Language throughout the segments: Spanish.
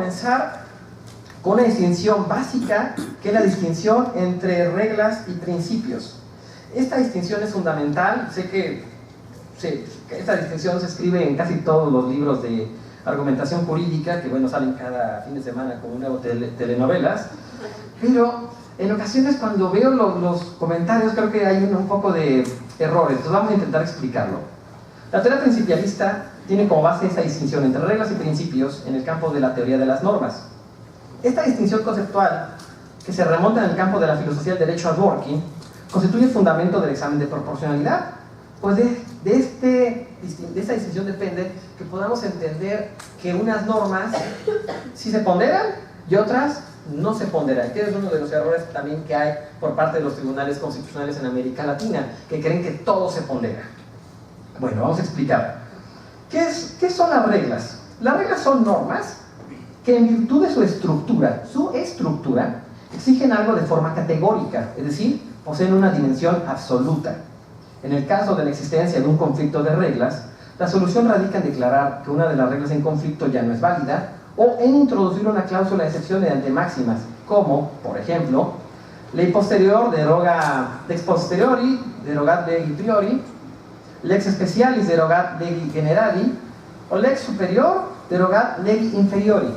comenzar con una distinción básica, que es la distinción entre reglas y principios. Esta distinción es fundamental. Sé que esta distinción se escribe en casi todos los libros de argumentación jurídica, que bueno, salen cada fin de semana como nuevas telenovelas, pero en ocasiones cuando veo los comentarios creo que hay un poco de errores, entonces vamos a intentar explicarlo. La teoría principialista tiene como base esa distinción entre reglas y principios en el campo de la teoría de las normas. Esta distinción conceptual, que se remonta en el campo de la filosofía del derecho a Dworkin, constituye el fundamento del examen de proporcionalidad. Pues de esta distinción depende que podamos entender que unas normas sí se ponderan y otras no se ponderan, que es uno de los errores también que hay por parte de los tribunales constitucionales en América Latina, que creen que todo se pondera. Bueno, vamos a explicar. ¿Qué son las reglas? Las reglas son normas que en virtud de su estructura, exigen algo de forma categórica, es decir, poseen una dimensión absoluta. En el caso de la existencia de un conflicto de reglas, la solución radica en declarar que una de las reglas en conflicto ya no es válida, o en introducir una cláusula de excepción mediante máximas, como, por ejemplo, ley posterior deroga lex posteriori, derogat legi priori, lex specialis derogat legi generali, o lex superior derogat legi inferiori.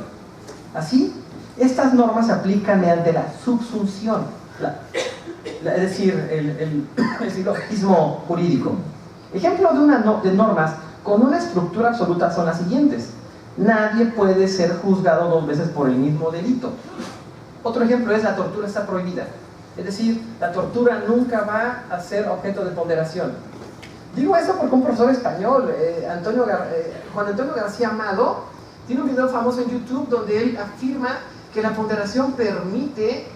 Así, estas normas se aplican mediante la subsunción, es decir, el silogismo jurídico. Ejemplos de normas con una estructura absoluta son las siguientes. Nadie puede ser juzgado 2 veces por el mismo delito. Otro ejemplo es: la tortura está prohibida. Es decir, la tortura nunca va a ser objeto de ponderación. Digo eso porque un profesor español, Juan Antonio García Amado, tiene un video famoso en YouTube donde él afirma que la ponderación permite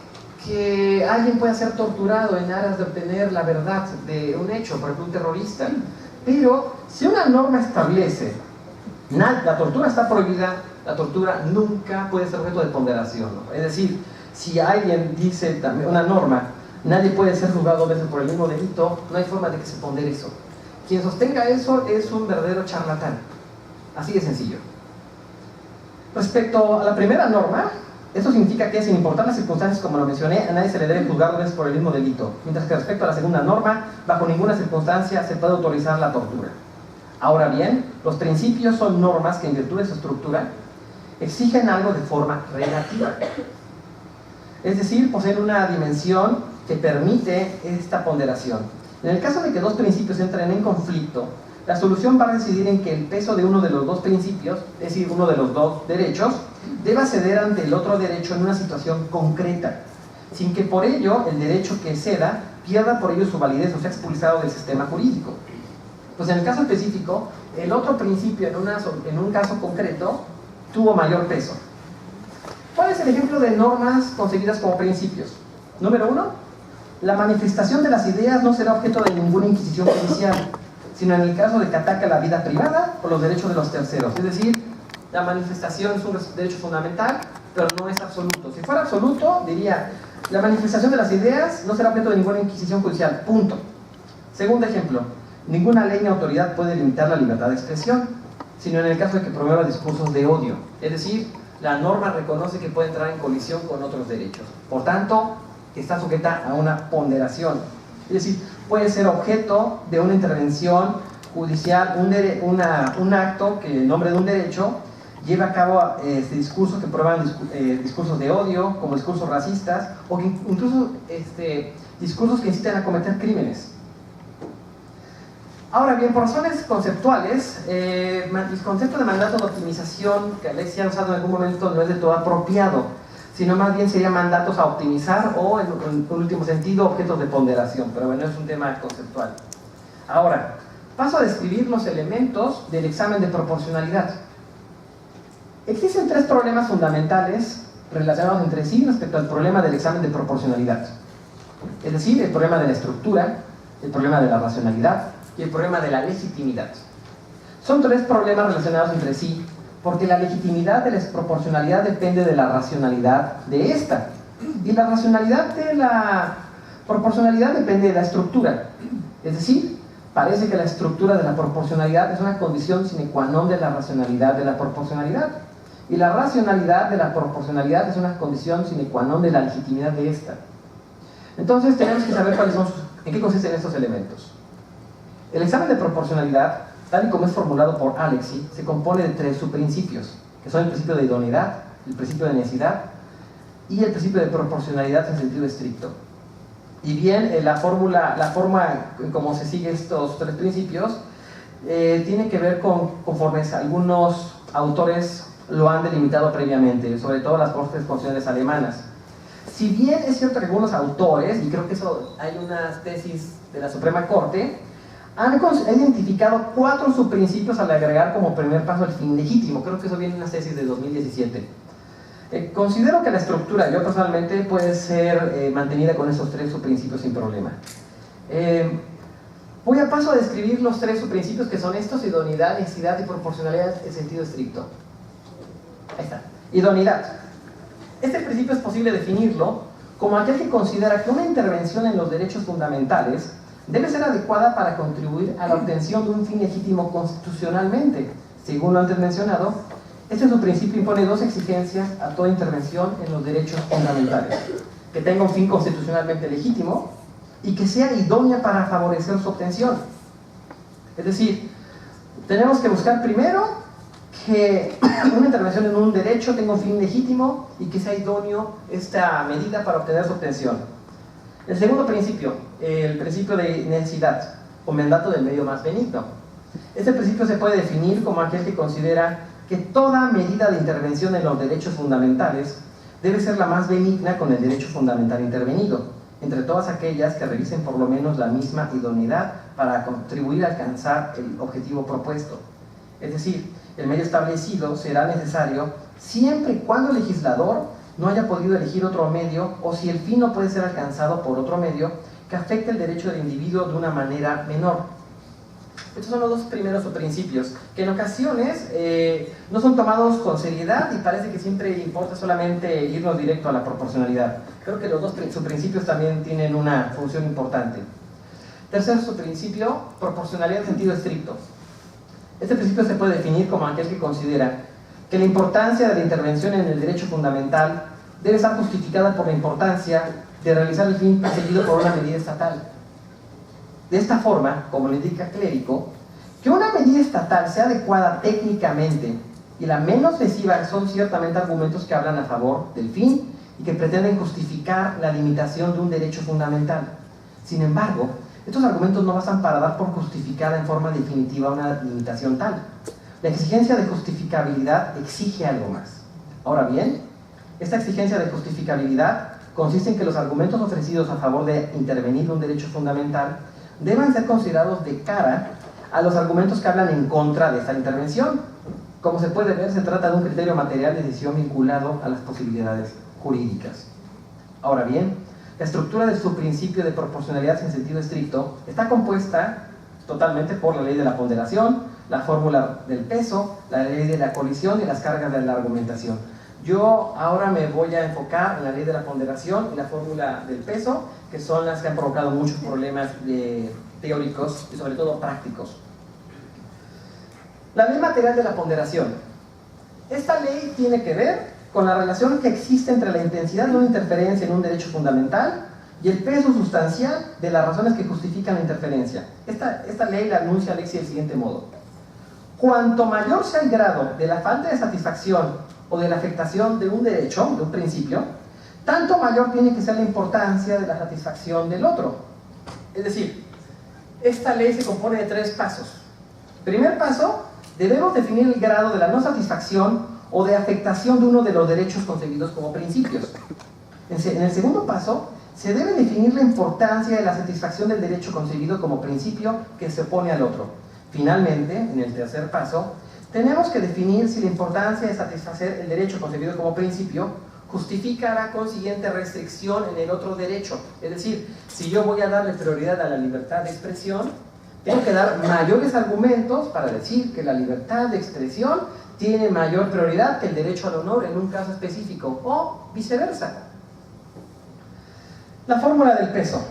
que alguien pueda ser torturado en aras de obtener la verdad de un hecho, por ejemplo un terrorista. Pero si una norma establece la tortura está prohibida, la tortura nunca puede ser objeto de ponderación, ¿no? Es decir, si alguien dice también una norma, nadie puede ser juzgado 2 veces por el mismo delito, no hay forma de que se pondere eso. Quien sostenga eso es un verdadero charlatán. Así de sencillo. Respecto a la primera norma, esto significa que, sin importar las circunstancias, como lo mencioné, a nadie se le debe juzgar 2 veces por el mismo delito, mientras que respecto a la segunda norma, bajo ninguna circunstancia se puede autorizar la tortura. Ahora bien, los principios son normas que, en virtud de su estructura, exigen algo de forma relativa. Es decir, poseen una dimensión que permite esta ponderación. En el caso de que 2 principios entren en conflicto, la solución va a residir en que el peso de uno de los 2 principios, es decir, uno de los 2 derechos, deba ceder ante el otro derecho en una situación concreta, sin que por ello el derecho que ceda pierda por ello su validez o sea expulsado del sistema jurídico. Pues en el caso específico, el otro principio en un caso concreto tuvo mayor peso. ¿Cuál es el ejemplo de normas concebidas como principios? Número 1, la manifestación de las ideas no será objeto de ninguna inquisición judicial, sino en el caso de que ataque la vida privada o los derechos de los terceros. Es decir, la manifestación es un derecho fundamental, pero no es absoluto. Si fuera absoluto, diría, la manifestación de las ideas no será objeto de ninguna inquisición judicial, punto. Segundo ejemplo, ninguna ley ni autoridad puede limitar la libertad de expresión, sino en el caso de que promueva discursos de odio. Es decir, la norma reconoce que puede entrar en colisión con otros derechos. Por tanto, está sujeta a una ponderación. Es decir, puede ser objeto de una intervención judicial, un acto que en nombre de un derecho lleva a cabo discursos que prueban discursos de odio, como discursos racistas, o que incluso discursos que incitan a cometer crímenes. Ahora bien, por razones conceptuales, el concepto de mandato de optimización que Alexia ha usado en algún momento no es de todo apropiado, sino más bien sería mandatos a optimizar o, en último sentido, objetos de ponderación, pero bueno, es un tema conceptual. Ahora, paso a describir los elementos del examen de proporcionalidad. Existen 3 problemas fundamentales relacionados entre sí respecto al problema del examen de proporcionalidad. Es decir, el problema de la estructura, el problema de la racionalidad y el problema de la legitimidad. Son 3 problemas relacionados entre sí, porque la legitimidad de la proporcionalidad depende de la racionalidad de esta, y la racionalidad de la proporcionalidad depende de la estructura. Es decir, parece que la estructura de la proporcionalidad es una condición sine qua non de la racionalidad de la proporcionalidad. y la racionalidad de la proporcionalidad es una condición sine qua non de la legitimidad de esta. Entonces tenemos que saber en qué consisten estos elementos. El examen de proporcionalidad, tal y como es formulado por Alexy, se compone de 3 subprincipios, que son el principio de idoneidad, el principio de necesidad y el principio de proporcionalidad en sentido estricto. Y bien, la forma en cómo se siguen estos 3 principios tiene que ver conforme algunos autores lo han delimitado previamente, sobre todo las cortes constitucionales alemanas. Si bien es cierto que algunos autores, y creo que eso hay unas tesis de la Suprema Corte, han identificado 4 subprincipios al agregar como primer paso el fin legítimo. Creo que eso viene en una tesis de 2017. Considero que la estructura, yo personalmente, puede ser mantenida con esos 3 subprincipios sin problema. Voy a paso a describir los 3 subprincipios que son estos: idoneidad, necesidad y proporcionalidad en sentido estricto. Ahí está. Idoneidad. Este principio es posible definirlo como aquel que considera que una intervención en los derechos fundamentales debe ser adecuada para contribuir a la obtención de un fin legítimo constitucionalmente. Según lo antes mencionado, este subprincipio impone 2 exigencias a toda intervención en los derechos fundamentales: que tenga un fin constitucionalmente legítimo y que sea idónea para favorecer su obtención. Es decir, tenemos que buscar primero que una intervención en un derecho tenga un fin legítimo y que sea idóneo esta medida para obtener su obtención. El segundo principio, el principio de necesidad o mandato del medio más benigno. Este principio se puede definir como aquel que considera que toda medida de intervención en los derechos fundamentales debe ser la más benigna con el derecho fundamental intervenido, entre todas aquellas que revisen por lo menos la misma idoneidad para contribuir a alcanzar el objetivo propuesto. Es decir, el medio establecido será necesario siempre y cuando el legislador no haya podido elegir otro medio, o si el fin no puede ser alcanzado por otro medio que afecte el derecho del individuo de una manera menor. Estos son los 2 primeros subprincipios, que en ocasiones no son tomados con seriedad y parece que siempre importa solamente irnos directo a la proporcionalidad. Creo que los 2 subprincipios también tienen una función importante. Tercer subprincipio, proporcionalidad en sentido estricto. Este principio se puede definir como aquel que considera que la importancia de la intervención en el derecho fundamental debe estar justificada por la importancia de realizar el fin perseguido por una medida estatal. De esta forma, como le indica Clérico, que una medida estatal sea adecuada técnicamente y la menos lesiva son ciertamente argumentos que hablan a favor del fin y que pretenden justificar la limitación de un derecho fundamental. Sin embargo, estos argumentos no bastan para dar por justificada en forma definitiva una limitación tal. La exigencia de justificabilidad exige algo más. Ahora bien, esta exigencia de justificabilidad consiste en que los argumentos ofrecidos a favor de intervenir un derecho fundamental deban ser considerados de cara a los argumentos que hablan en contra de esta intervención. Como se puede ver, se trata de un criterio material de decisión vinculado a las posibilidades jurídicas. Ahora bien, la estructura de su principio de proporcionalidad en sentido estricto está compuesta totalmente por la ley de la ponderación, la fórmula del peso, la ley de la colisión y las cargas de la argumentación. Yo ahora me voy a enfocar en la ley de la ponderación y la fórmula del peso, que son las que han provocado muchos problemas teóricos y sobre todo prácticos. La ley material de la ponderación. Esta ley tiene que ver con la relación que existe entre la intensidad de una interferencia en un derecho fundamental y el peso sustancial de las razones que justifican la interferencia. Esta ley la anuncia Alexy del siguiente modo: cuanto mayor sea el grado de la falta de satisfacción o de la afectación de un derecho, de un principio, tanto mayor tiene que ser la importancia de la satisfacción del otro. Es decir, esta ley se compone de 3 pasos. Primer paso, debemos definir el grado de la no satisfacción o de afectación de uno de los derechos concebidos como principios. En el segundo paso, se debe definir la importancia de la satisfacción del derecho concebido como principio que se opone al otro. Finalmente, en el tercer paso, tenemos que definir si la importancia de satisfacer el derecho concebido como principio justifica la consiguiente restricción en el otro derecho. Es decir, si yo voy a darle prioridad a la libertad de expresión, tengo que dar mayores argumentos para decir que la libertad de expresión tiene mayor prioridad que el derecho al honor en un caso específico, o viceversa. La fórmula del peso.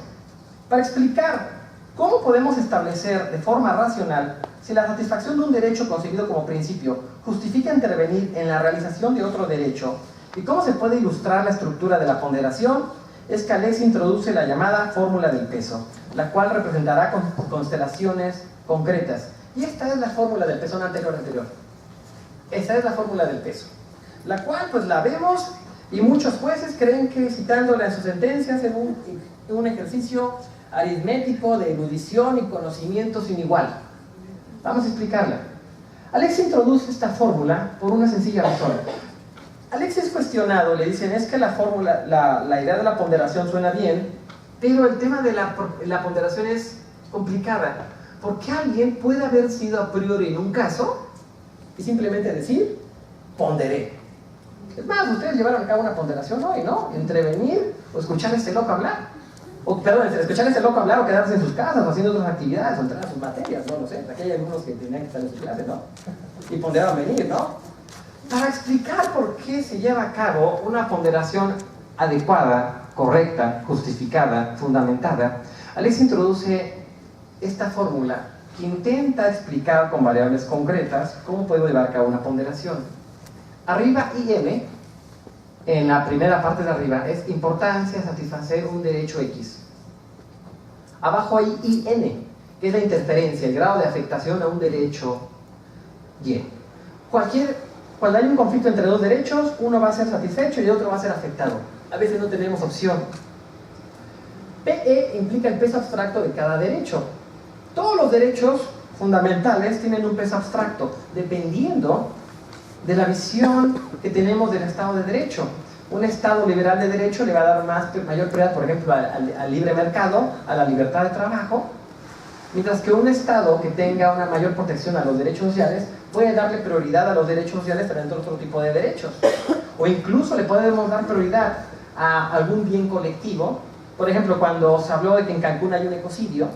Para explicar cómo podemos establecer de forma racional si la satisfacción de un derecho concebido como principio justifica intervenir en la realización de otro derecho, y cómo se puede ilustrar la estructura de la ponderación, es que Alexis introduce la llamada fórmula del peso, la cual representará constelaciones concretas. Y esta es la fórmula del peso anterior. Esta es la fórmula del peso, la cual pues la vemos y muchos jueces creen que citándola en sus sentencias en un ejercicio aritmético de erudición y conocimiento sin igual. Vamos a explicarla. Alexis introduce esta fórmula por una sencilla razón. Alexis es cuestionado, le dicen, es que la fórmula, la idea de la ponderación suena bien, pero el tema de la ponderación es complicada, porque alguien puede haber sido a priori en un caso y simplemente decir, ponderé. Es más, ustedes llevaron a cabo una ponderación hoy, ¿no? Entre venir o escuchar a este loco hablar. Entre escuchar a este loco hablar o quedarse en sus casas o haciendo otras actividades o entrar a sus materias, no lo sé. Aquí hay algunos que tenían que estar en su clase, ¿no? Y ponderaban venir, ¿no? Para explicar por qué se lleva a cabo una ponderación adecuada, correcta, justificada, fundamentada, Alexis introduce esta fórmula que intenta explicar con variables concretas cómo puedo llevar a cabo una ponderación. Arriba IM, en la primera parte de arriba, es importancia satisfacer un derecho X. Abajo hay IN, que es la interferencia, el grado de afectación a un derecho Y. Cuando hay un conflicto entre dos derechos, uno va a ser satisfecho y otro va a ser afectado. A veces no tenemos opción. PE implica el peso abstracto de cada derecho. Todos los derechos fundamentales tienen un peso abstracto, dependiendo de la visión que tenemos del Estado de Derecho. Un Estado liberal de derecho le va a dar mayor prioridad, por ejemplo, al libre mercado, a la libertad de trabajo, mientras que un Estado que tenga una mayor protección a los derechos sociales puede darle prioridad a los derechos sociales frente a otro tipo de derechos. O incluso le podemos dar prioridad a algún bien colectivo. Por ejemplo, cuando se habló de que en Cancún hay un ecocidio,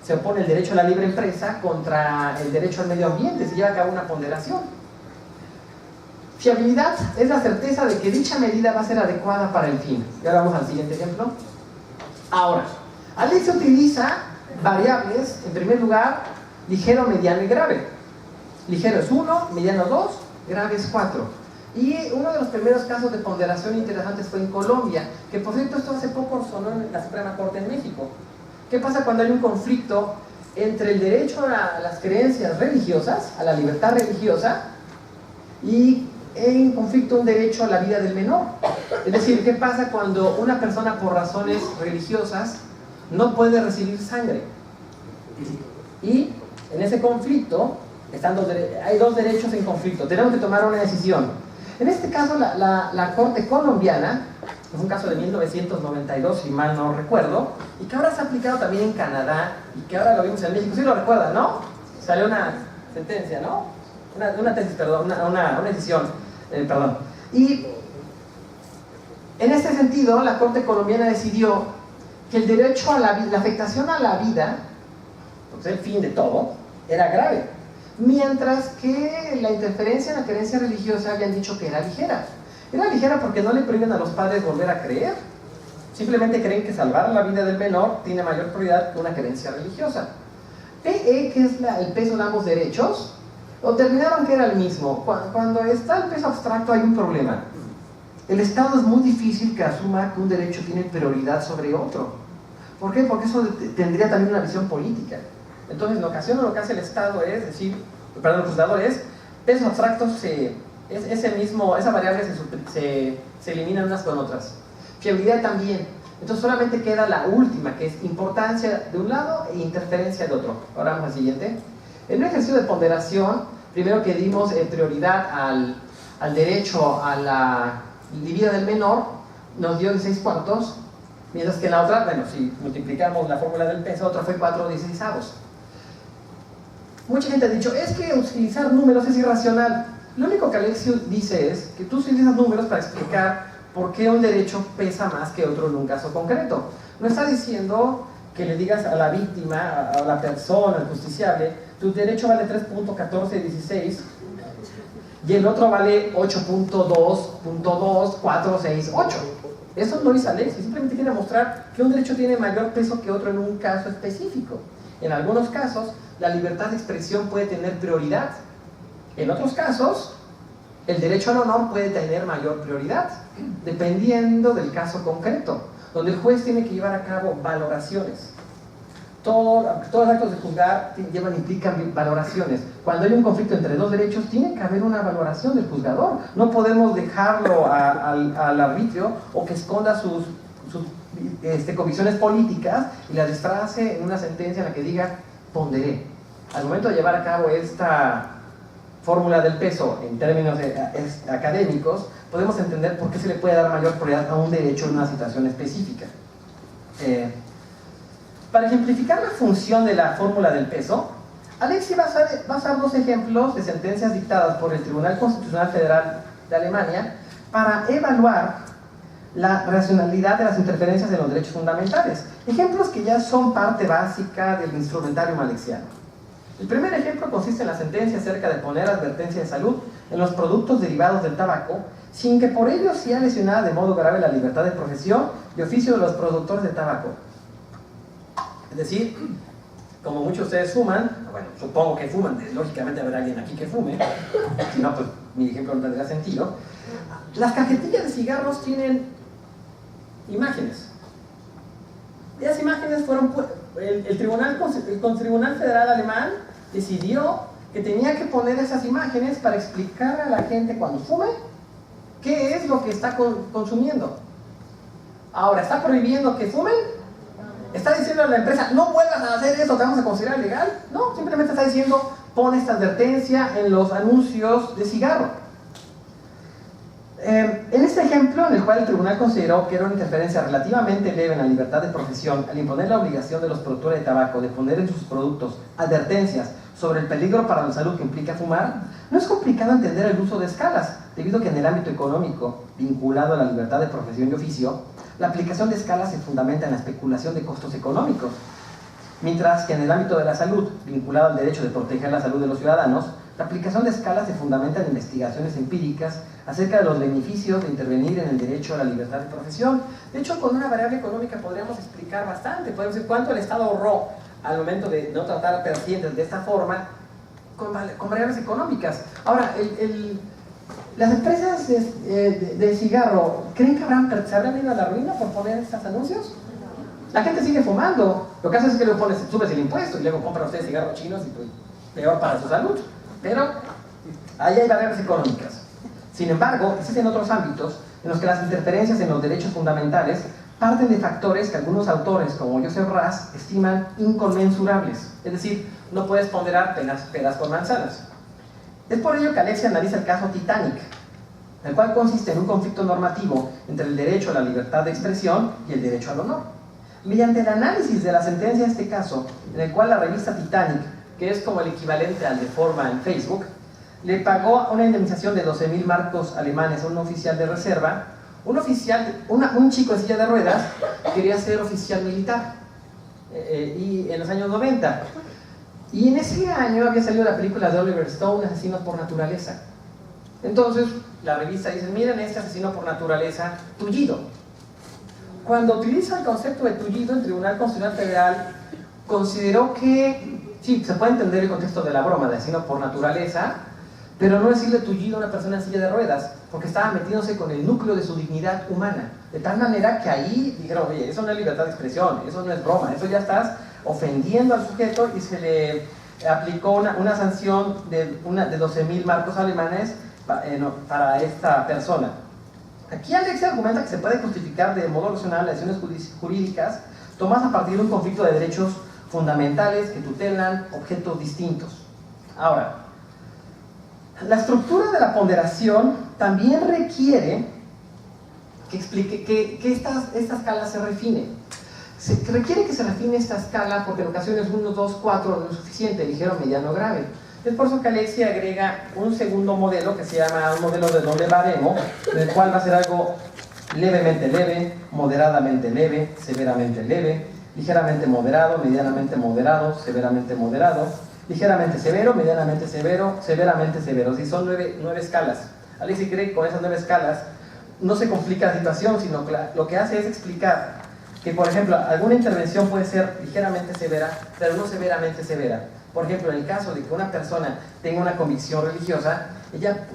se opone el derecho a la libre empresa contra el derecho al medio ambiente, se lleva a cabo una ponderación. Fiabilidad es la certeza de que dicha medida va a ser adecuada para el fin. Y ahora vamos al siguiente ejemplo. Ahora, Alexis utiliza variables, en primer lugar, ligero, mediano y grave. Ligero es 1, mediano 2, grave es 4. Y uno de los primeros casos de ponderación interesantes fue en Colombia, que por cierto esto hace poco sonó en la Suprema Corte en México. ¿Qué pasa cuando hay un conflicto entre el derecho a las creencias religiosas, a la libertad religiosa, y en conflicto un derecho a la vida del menor? Es decir, ¿qué pasa cuando una persona por razones religiosas no puede recibir sangre? Y en ese conflicto hay dos derechos en conflicto, tenemos que tomar una decisión. En este caso la Corte colombiana, es un caso de 1992 si mal no recuerdo, y que ahora se ha aplicado también en Canadá, y que ahora lo vimos en México, ¿sí lo recuerdan, no? Salió una sentencia, ¿no? Una tesis, perdón, una decisión. Y en este sentido la Corte colombiana decidió que el derecho a la vida, la afectación a la vida, pues el fin de todo, era grave, mientras que la interferencia en la creencia religiosa habían dicho que era ligera. Era ligera porque no le prohíben a los padres volver a creer, simplemente creen que salvar la vida del menor tiene mayor prioridad que una creencia religiosa. PE, que es el peso de ambos derechos, o terminaron que era el mismo. Cuando está el peso abstracto hay un problema. El Estado es muy difícil que asuma que un derecho tiene prioridad sobre otro. ¿Por qué? Porque eso tendría también una visión política. Entonces en ocasiones lo que hace el Estado es decir, el juzgador es, pesos abstractos, esa variable se eliminan unas con otras. Fiabilidad también. Entonces solamente queda la última, que es importancia de un lado e interferencia de otro. Ahora vamos al siguiente. En un ejercicio de ponderación, primero que dimos prioridad al derecho a la vida del menor, nos dio 16/4, mientras que en la otra, bueno, si multiplicamos la fórmula del peso, otra fue 4/16. Mucha gente ha dicho, es que utilizar números es irracional. Lo único que Alexis dice es que tú utilizas números para explicar por qué un derecho pesa más que otro en un caso concreto. No está diciendo que le digas a la víctima, a la persona, al justiciable, tu derecho vale 3.1416 y el otro vale 8.2.2468. Eso no dice Alexis, simplemente quiere mostrar que un derecho tiene mayor peso que otro en un caso específico. En algunos casos, la libertad de expresión puede tener prioridad. En otros casos, el derecho al honor puede tener mayor prioridad, dependiendo del caso concreto, donde el juez tiene que llevar a cabo valoraciones. Todos los actos de juzgar implican valoraciones. Cuando hay un conflicto entre dos derechos, tiene que haber una valoración del juzgador. No podemos dejarlo al arbitrio o que esconda sus convicciones políticas y las disfrace en una sentencia en la que diga ponderé. Al momento de llevar a cabo esta fórmula del peso en términos académicos, podemos entender por qué se le puede dar mayor prioridad a un derecho en una situación específica. Para ejemplificar la función de la fórmula del peso, Alexi va a usar dos ejemplos de sentencias dictadas por el Tribunal Constitucional Federal de Alemania para evaluar la racionalidad de las interferencias en los derechos fundamentales. Ejemplos que ya son parte básica del instrumentarium alexiano. El primer ejemplo consiste en la sentencia acerca de poner advertencia de salud en los productos derivados del tabaco, sin que por ello sea lesionada de modo grave la libertad de profesión y oficio de los productores de tabaco. Es decir, como muchos de ustedes fuman, bueno, supongo que fuman, lógicamente habrá alguien aquí que fume, si no, pues mi ejemplo no tendría sentido. Las cajetillas de cigarros tienen imágenes. Esas imágenes fueron... El Tribunal Federal Alemán decidió que tenía que poner esas imágenes para explicar a la gente cuando fume qué es lo que está consumiendo. Ahora, ¿está prohibiendo que fumen? ¿Está diciendo a la empresa, no vuelvas a hacer eso, te vamos a considerar legal? No, simplemente está diciendo, pon esta advertencia en los anuncios de cigarro. En este ejemplo, en el cual el tribunal consideró que era una interferencia relativamente leve en la libertad de profesión al imponer la obligación de los productores de tabaco de poner en sus productos advertencias sobre el peligro para la salud que implica fumar, no es complicado entender el uso de escalas, debido a que en el ámbito económico, vinculado a la libertad de profesión y oficio, la aplicación de escalas se fundamenta en la especulación de costos económicos, mientras que en el ámbito de la salud, vinculado al derecho de proteger la salud de los ciudadanos, la aplicación de escalas se fundamenta en investigaciones empíricas acerca de los beneficios de intervenir en el derecho a la libertad de profesión. De hecho, con una variable económica podríamos explicar bastante. Podemos decir cuánto el Estado ahorró al momento de no tratar a pacientes de esta forma con variables económicas. Ahora, las empresas de cigarro, ¿creen que se habrán ido a la ruina por poner estos anuncios? La gente sigue fumando. Lo que hace es que luego subes el impuesto y luego compran ustedes cigarros chinos y pues, peor para su salud. Pero ahí hay barreras económicas. Sin embargo, existen otros ámbitos en los que las interferencias en los derechos fundamentales parten de factores que algunos autores, como Joseph Raz, estiman inconmensurables. Es decir, no puedes ponderar peras con manzanas. Es por ello que Alexi analiza el caso Titanic, el cual consiste en un conflicto normativo entre el derecho a la libertad de expresión y el derecho al honor. Mediante el análisis de la sentencia de este caso, en el cual la revista Titanic, que es como el equivalente al de Forma en Facebook, le pagó una indemnización de 12.000 marcos alemanes a un oficial de reserva. Un chico en silla de ruedas quería ser oficial militar y en los años 90. Y en ese año había salido la película de Oliver Stone, Asesinos por Naturaleza. Entonces la revista dice, miren este asesino por naturaleza, tullido. Cuando utiliza el concepto de tullido, el Tribunal Constitucional Federal consideró que sí, se puede entender el contexto de la broma de asesino por naturaleza, pero no decirle tullido a una persona en silla de ruedas, porque estaba metiéndose con el núcleo de su dignidad humana, de tal manera que ahí dijeron, oye, eso no es libertad de expresión, eso no es broma, eso ya estás ofendiendo al sujeto, y se le aplicó una sanción de 12.000 marcos alemanes para esta persona. Aquí Alexi argumenta que se puede justificar de modo racional las acciones jurídicas tomadas a partir de un conflicto de derechos fundamentales que tutelan objetos distintos. Ahora, la estructura de la ponderación también requiere que explique que esta escala se refine. Se requiere que se refine esta escala porque en ocasiones 1, 2, 4 no es suficiente, ligero, mediano, grave. Es por eso que Alexi agrega un segundo modelo que se llama un modelo de doble baremo, en el cual va a ser algo levemente leve, moderadamente leve, severamente leve, ligeramente moderado, medianamente moderado, severamente moderado, ligeramente severo, medianamente severo, severamente severo. Si son 9 escalas. Alexi cree que con esas 9 escalas no se complica la situación, sino que lo que hace es explicar que, por ejemplo, alguna intervención puede ser ligeramente severa, pero no severamente severa. Por ejemplo, en el caso de que una persona tenga una convicción religiosa, ella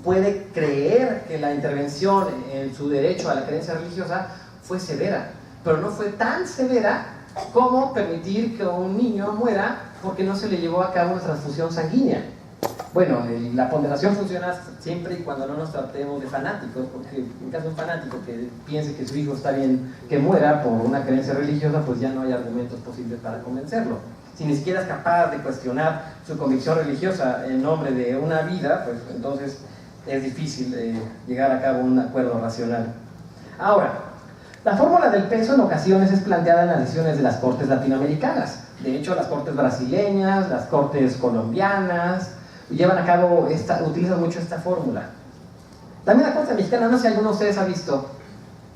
puede creer que la intervención en su derecho a la creencia religiosa fue severa, pero no fue tan severa como permitir que un niño muera porque no se le llevó a cabo una transfusión sanguínea. Bueno, la ponderación funciona siempre y cuando no nos tratemos de fanáticos, porque en caso de un fanático que piense que su hijo está bien que muera por una creencia religiosa, pues ya no hay argumentos posibles para convencerlo. Si ni siquiera es capaz de cuestionar su convicción religiosa en nombre de una vida, pues entonces es difícil llegar a cabo un acuerdo racional. Ahora, la fórmula del peso en ocasiones es planteada en las decisiones de las cortes latinoamericanas. De hecho, las cortes brasileñas, las cortes colombianas, llevan a cabo, utilizan mucho esta fórmula. También la corte mexicana, no sé si alguno de ustedes ha visto,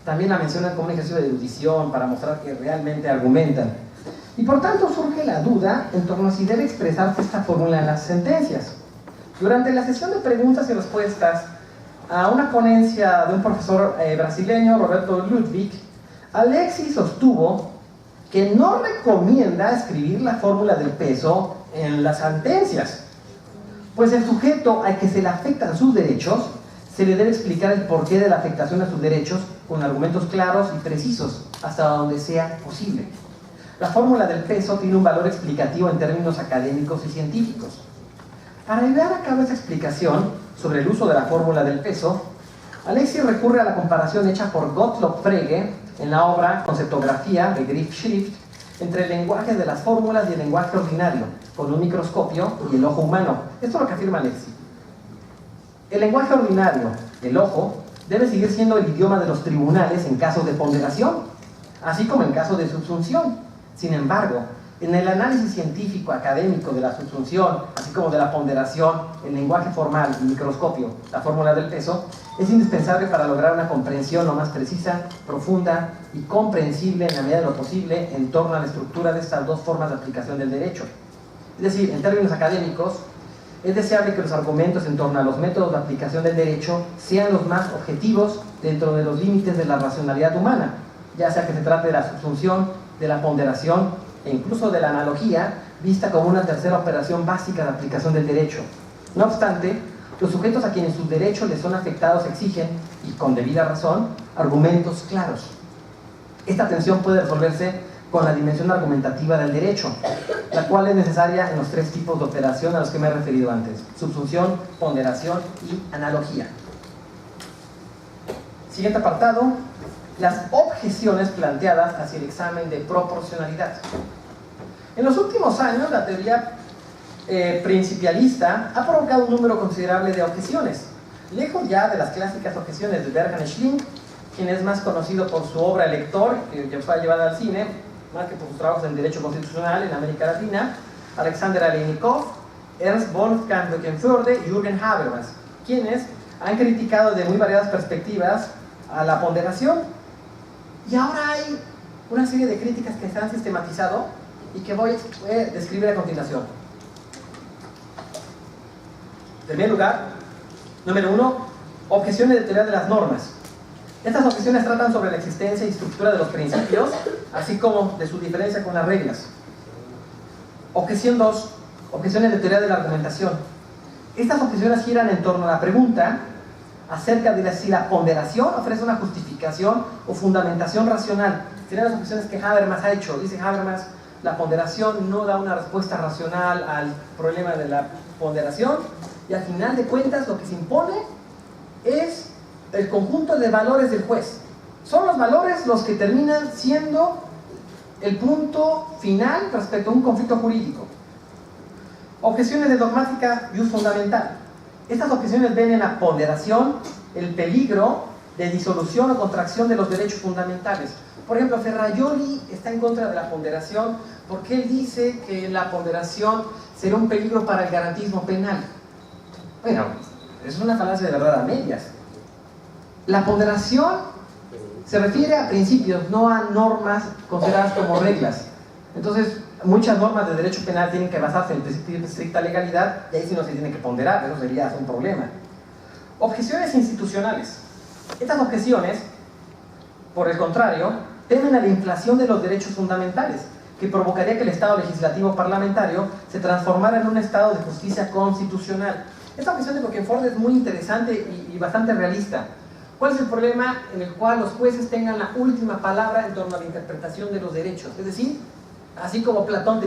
también la mencionan como un ejercicio de erudición para mostrar que realmente argumentan. Y por tanto surge la duda en torno a si debe expresarse esta fórmula en las sentencias. Durante la sesión de preguntas y respuestas a una ponencia de un profesor brasileño, Roberto Ludwig, Alexis sostuvo que no recomienda escribir la fórmula del peso en las sentencias, pues el sujeto al que se le afectan sus derechos se le debe explicar el porqué de la afectación a sus derechos con argumentos claros y precisos, hasta donde sea posible. La fórmula del peso tiene un valor explicativo en términos académicos y científicos. Para llevar a cabo esta explicación sobre el uso de la fórmula del peso, Alexis recurre a la comparación hecha por Gottlob Frege en la obra Conceptografía de Begriffsschrift entre el lenguaje de las fórmulas y el lenguaje ordinario, con un microscopio y el ojo humano. Esto es lo que afirma Alexis. El lenguaje ordinario, el ojo, debe seguir siendo el idioma de los tribunales en casos de ponderación, así como en caso de subsunción. Sin embargo, en el análisis científico académico de la subsunción, así como de la ponderación, el lenguaje formal, el microscopio, la fórmula del peso, es indispensable para lograr una comprensión lo más precisa, profunda y comprensible en la medida de lo posible en torno a la estructura de estas dos formas de aplicación del derecho. Es decir, en términos académicos, es deseable que los argumentos en torno a los métodos de aplicación del derecho sean los más objetivos dentro de los límites de la racionalidad humana, ya sea que se trate de la subsunción, de la ponderación e incluso de la analogía, vista como una tercera operación básica de aplicación del derecho. No obstante, los sujetos a quienes sus derechos les son afectados exigen, y con debida razón, argumentos claros. Esta tensión puede resolverse con la dimensión argumentativa del derecho, la cual es necesaria en los tres tipos de operación a los que me he referido antes: subsunción, ponderación y analogía. Siguiente apartado: las objeciones planteadas hacia el examen de proporcionalidad. En los últimos años, la teoría principialista ha provocado un número considerable de objeciones, lejos ya de las clásicas objeciones de Bernhard Schlink, quien es más conocido por su obra El Lector, que fue llevada al cine, más que por sus trabajos en Derecho Constitucional en América Latina, Alexander Aleynikov, Ernst Wolfgang Böckenförde y Jürgen Habermas, quienes han criticado de muy variadas perspectivas a la ponderación. Y ahora hay una serie de críticas que se han sistematizado y que voy a describir a continuación. En primer lugar, número 1, objeciones de teoría de las normas. Estas objeciones tratan sobre la existencia y estructura de los principios, así como de su diferencia con las reglas. Objeción 2, objeciones de teoría de la argumentación. Estas objeciones giran en torno a la pregunta acerca de si la ponderación ofrece una justificación o fundamentación racional. Serían las objeciones que Habermas ha hecho. Dice Habermas, la ponderación no da una respuesta racional al problema de la ponderación, y al final de cuentas lo que se impone es el conjunto de valores del juez. Son los valores los que terminan siendo el punto final respecto a un conflicto jurídico. Objeciones de dogmática y fundamental. Estas objeciones ven en la ponderación el peligro de disolución o contracción de los derechos fundamentales. Por ejemplo, Ferrajoli está en contra de la ponderación porque él dice que la ponderación será un peligro para el garantismo penal. Bueno, es una falacia de verdad a medias. La ponderación se refiere a principios, no a normas consideradas como reglas. Entonces, muchas normas de derecho penal tienen que basarse en el principio de estricta legalidad, y ahí sí no se tiene que ponderar, eso sería un problema. Objeciones institucionales. Estas objeciones, por el contrario, temen a la inflación de los derechos fundamentales, que provocaría que el Estado legislativo parlamentario se transformara en un Estado de justicia constitucional. Esta objeción de Bokenford es muy interesante y bastante realista. ¿Cuál es el problema en el cual los jueces tengan la última palabra en torno a la interpretación de los derechos? Es decir, así como Platón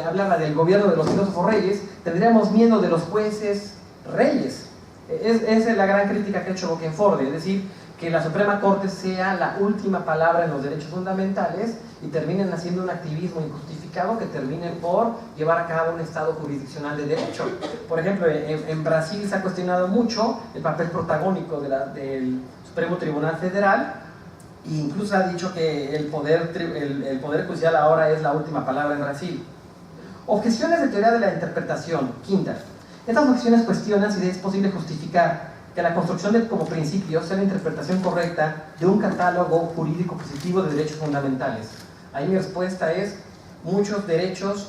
hablaba del gobierno de los filósofos reyes, tendríamos miedo de los jueces reyes. Esa es la gran crítica que ha hecho Bokenford, es decir, que la Suprema Corte sea la última palabra en los derechos fundamentales y terminen haciendo un activismo injustificado que termine por llevar a cabo un Estado jurisdiccional de derecho. Por ejemplo, en Brasil se ha cuestionado mucho el papel protagónico del Supremo Tribunal Federal e incluso ha dicho que el poder judicial ahora es la última palabra en Brasil. Objeciones de teoría de la interpretación, quinta. Estas objeciones cuestionan si es posible justificar que la construcción como principio sea la interpretación correcta de un catálogo jurídico positivo de derechos fundamentales. Ahí mi respuesta es, muchos derechos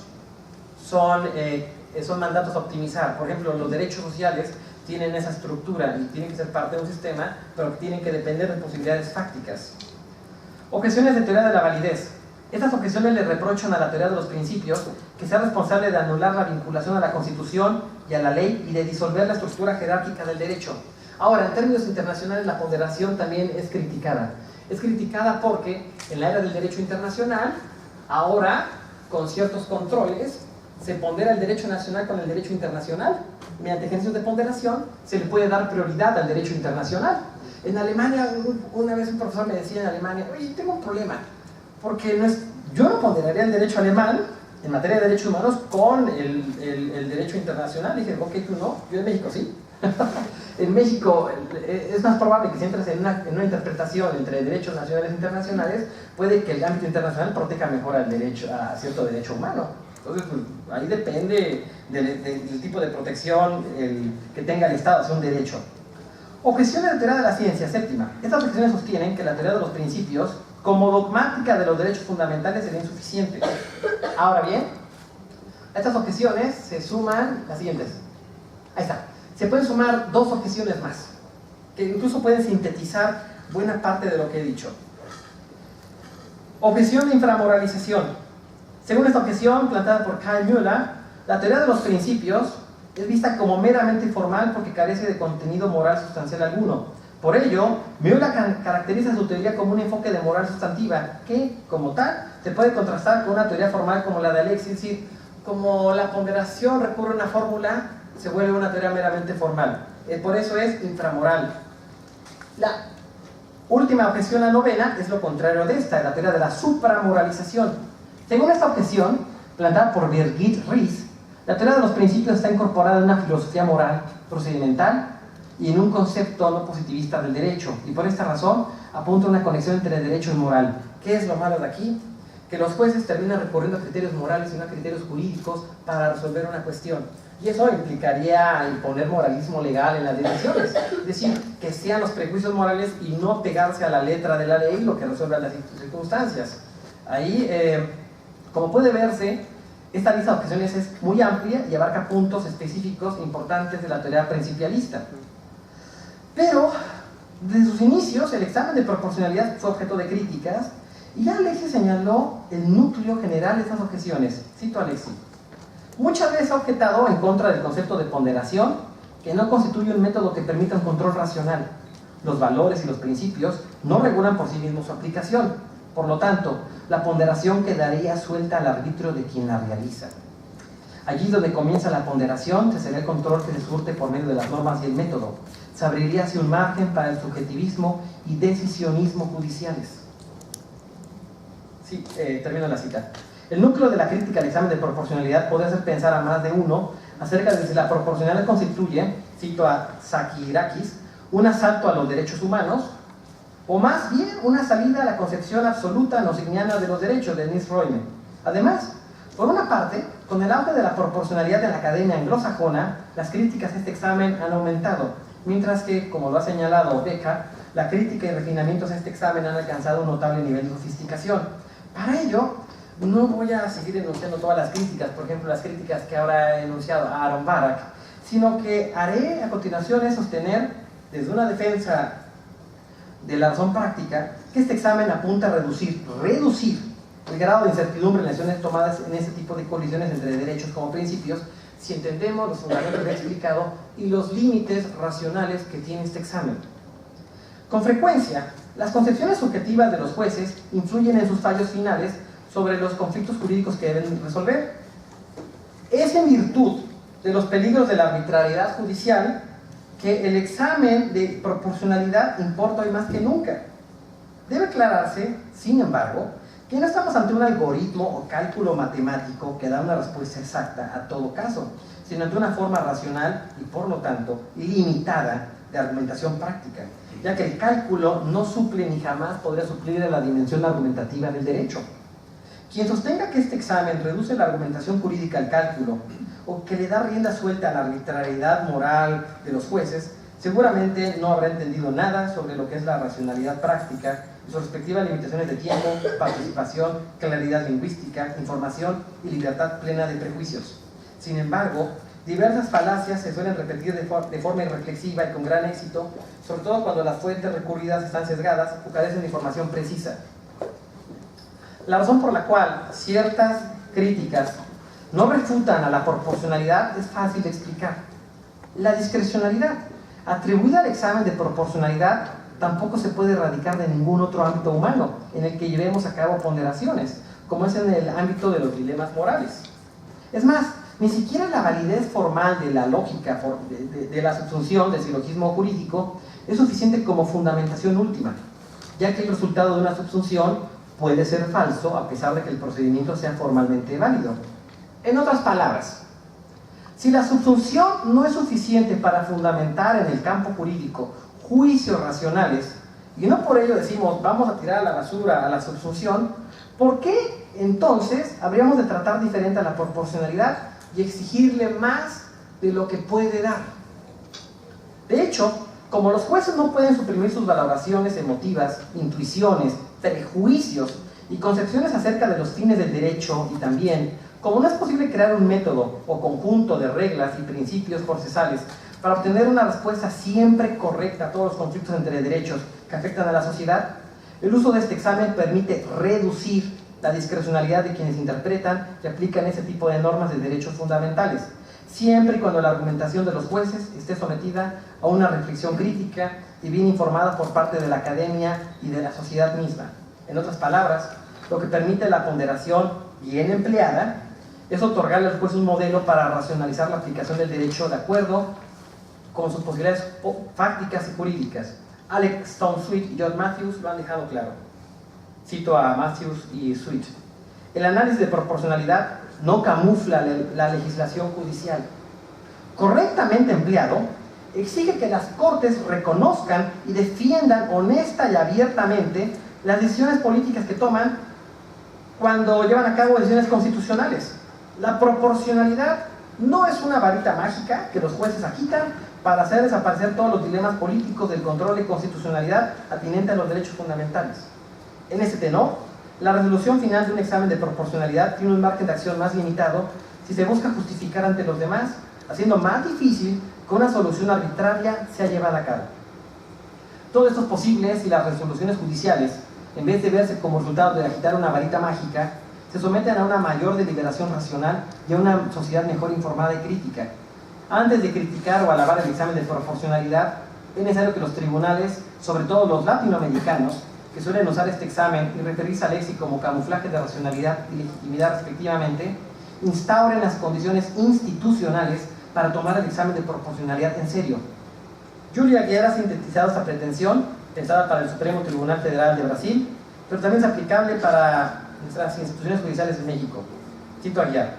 son mandatos a optimizar. Por ejemplo, los derechos sociales tienen esa estructura y tienen que ser parte de un sistema, pero tienen que depender de posibilidades fácticas. Objeciones de teoría de la validez. Estas objeciones le reprochan a la teoría de los principios que sea responsable de anular la vinculación a la Constitución y a la ley y de disolver la estructura jerárquica del derecho. Ahora, en términos internacionales, la ponderación también es criticada. Es criticada porque en la era del derecho internacional, ahora, con ciertos controles, se pondera el derecho nacional con el derecho internacional. Mediante ejercicios de ponderación, se le puede dar prioridad al derecho internacional. En Alemania, una vez un profesor me decía en Alemania, oye, tengo un problema, porque yo no ponderaría el derecho alemán en materia de derechos humanos con el derecho internacional. Y dije, ok, tú no, yo en México sí. En México es más probable que si entras en una interpretación entre derechos nacionales e internacionales, puede que el ámbito internacional proteja mejor a cierto derecho humano. Entonces, pues, ahí depende del tipo de protección que tenga el Estado hacia un derecho. Objeciones de teoría de la ciencia, séptima. Estas objeciones sostienen que la teoría de los principios, como dogmática de los derechos fundamentales, sería insuficiente. Ahora bien, a estas objeciones se suman las siguientes. Ahí está. Se pueden sumar dos objeciones más, que incluso pueden sintetizar buena parte de lo que he dicho. Objeción de inframoralización. Según esta objeción planteada por Kyle Müller, la teoría de los principios es vista como meramente formal porque carece de contenido moral sustancial alguno. Por ello, Müller caracteriza su teoría como un enfoque de moral sustantiva que, como tal, se puede contrastar con una teoría formal como la de Alexis, es decir, como la ponderación recurre a una fórmula, se vuelve una teoría meramente formal. Por eso es inframoral. La última objeción, la novena, es lo contrario de esta, la teoría de la supramoralización. Según esta objeción, planteada por Birgit Ries, la teoría de los principios está incorporada en una filosofía moral procedimental y en un concepto no positivista del derecho, y por esta razón apunta a una conexión entre derecho y moral. ¿Qué es lo malo de aquí? Que los jueces terminan recurriendo a criterios morales y no a criterios jurídicos para resolver una cuestión. Y eso implicaría imponer moralismo legal en las decisiones. Es decir, que sean los prejuicios morales y no pegarse a la letra de la ley lo que resuelva las circunstancias. Ahí, como puede verse, esta lista de objeciones es muy amplia y abarca puntos específicos importantes de la teoría principialista. Pero, desde sus inicios, el examen de proporcionalidad fue objeto de críticas y ya Alexis señaló el núcleo general de estas objeciones. Cito a Alexis. Muchas veces ha objetado en contra del concepto de ponderación, que no constituye un método que permita un control racional. Los valores y los principios no regulan por sí mismos su aplicación. Por lo tanto, la ponderación quedaría suelta al arbitrio de quien la realiza. Allí donde comienza la ponderación, se será el control que se surte por medio de las normas y el método. Se abriría así un margen para el subjetivismo y decisionismo judiciales. Sí, termino la cita. El núcleo de la crítica al examen de proporcionalidad podría hacer pensar a más de uno acerca de si la proporcionalidad constituye, cito a Sakirakis, un asalto a los derechos humanos, o más bien una salida a la concepción absoluta nosigniana de los derechos de Nils Royman. Además, por una parte, con el auge de la proporcionalidad en la academia anglosajona, las críticas a este examen han aumentado, mientras que, como lo ha señalado Becker, la crítica y refinamientos a este examen han alcanzado un notable nivel de sofisticación. Para ello, no voy a seguir enunciando todas las críticas, por ejemplo, las críticas que ahora he enunciado a Aaron Barak, sino que haré a continuación es sostener, desde una defensa de la razón práctica, que este examen apunta a reducir el grado de incertidumbre en las decisiones tomadas en este tipo de colisiones entre derechos como principios, si entendemos los fundamentos que he explicado y los límites racionales que tiene este examen. Con frecuencia, las concepciones subjetivas de los jueces influyen en sus fallos finales sobre los conflictos jurídicos que deben resolver. Es en virtud de los peligros de la arbitrariedad judicial que el examen de proporcionalidad importa hoy más que nunca. Debe aclararse, sin embargo, que no estamos ante un algoritmo o cálculo matemático que da una respuesta exacta a todo caso, sino ante una forma racional y, por lo tanto, limitada de argumentación práctica, ya que el cálculo no suple ni jamás podría suplir en la dimensión argumentativa del derecho. Quien sostenga que este examen reduce la argumentación jurídica al cálculo o que le da rienda suelta a la arbitrariedad moral de los jueces, seguramente no habrá entendido nada sobre lo que es la racionalidad práctica y sus respectivas limitaciones de tiempo, participación, claridad lingüística, información y libertad plena de prejuicios. Sin embargo, diversas falacias se suelen repetir de forma irreflexiva y con gran éxito, sobre todo cuando las fuentes recurridas están sesgadas o carecen de información precisa. La razón por la cual ciertas críticas no refutan a la proporcionalidad es fácil de explicar. La discrecionalidad atribuida al examen de proporcionalidad tampoco se puede erradicar de ningún otro ámbito humano en el que llevemos a cabo ponderaciones, como es en el ámbito de los dilemas morales. Es más, ni siquiera la validez formal de la lógica de la subsunción del silogismo jurídico es suficiente como fundamentación última, ya que el resultado de una subsunción puede ser falso a pesar de que el procedimiento sea formalmente válido. En otras palabras, si la subsunción no es suficiente para fundamentar en el campo jurídico juicios racionales, y no por ello decimos vamos a tirar a la basura a la subsunción, ¿por qué entonces habríamos de tratar diferente a la proporcionalidad y exigirle más de lo que puede dar? De hecho, como los jueces no pueden suprimir sus valoraciones emotivas, intuiciones, prejuicios y concepciones acerca de los fines del derecho, y también, como no es posible crear un método o conjunto de reglas y principios procesales para obtener una respuesta siempre correcta a todos los conflictos entre derechos que afectan a la sociedad, el uso de este examen permite reducir la discrecionalidad de quienes interpretan y aplican ese tipo de normas de derechos fundamentales, siempre y cuando la argumentación de los jueces esté sometida a una reflexión crítica y bien informada por parte de la academia y de la sociedad misma. En otras palabras, lo que permite la ponderación bien empleada es otorgarle al juez un modelo para racionalizar la aplicación del derecho de acuerdo con sus posibilidades fácticas y jurídicas. Alex Stone Sweet y John Matthews lo han dejado claro. Cito a Matthews y Sweet. El análisis de proporcionalidad no camufla la legislación judicial. Correctamente empleado, exige que las Cortes reconozcan y defiendan honesta y abiertamente las decisiones políticas que toman cuando llevan a cabo decisiones constitucionales. La proporcionalidad no es una varita mágica que los jueces agitan para hacer desaparecer todos los dilemas políticos del control de constitucionalidad atinente a los derechos fundamentales. En este tenor, la resolución final de un examen de proporcionalidad tiene un margen de acción más limitado si se busca justificar ante los demás, haciendo más difícil que una solución arbitraria sea llevada a cabo. Todo esto es posible si las resoluciones judiciales, en vez de verse como resultado de agitar una varita mágica, se someten a una mayor deliberación racional y a una sociedad mejor informada y crítica. Antes de criticar o alabar el examen de proporcionalidad, es necesario que los tribunales, sobre todo los latinoamericanos, que suelen usar este examen y referirse al léxico como camuflaje de racionalidad y legitimidad respectivamente, instauren las condiciones institucionales para tomar el examen de proporcionalidad en serio. Julia Aguiar ha sintetizado esta pretensión, pensada para el Supremo Tribunal Federal de Brasil, pero también es aplicable para nuestras instituciones judiciales de México. Cito a Aguiar: